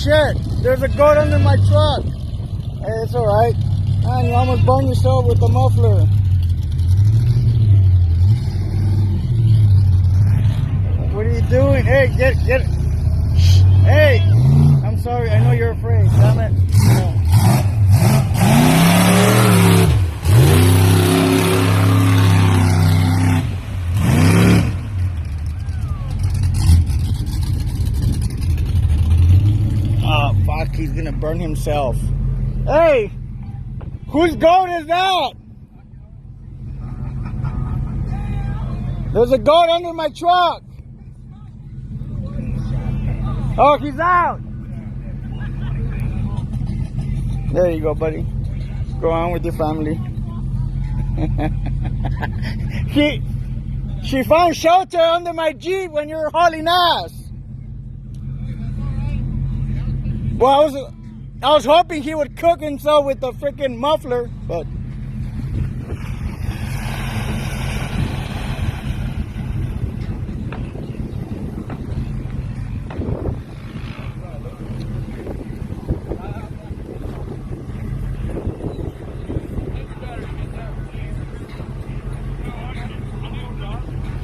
shit. There's a goat under my truck. Hey, it's alright. Man, you almost burned yourself with the muffler. What are you doing? Hey, get. Hey! I'm sorry, I know you're afraid. Damn it. No. Oh, fuck, he's gonna burn himself. Hey! Whose goat is that? There's a goat under my truck. Oh, he's out. There you go, buddy. Go on with your family. She found shelter under my Jeep when you were hauling ass. Well, I was hoping he would cook himself with the freaking muffler, but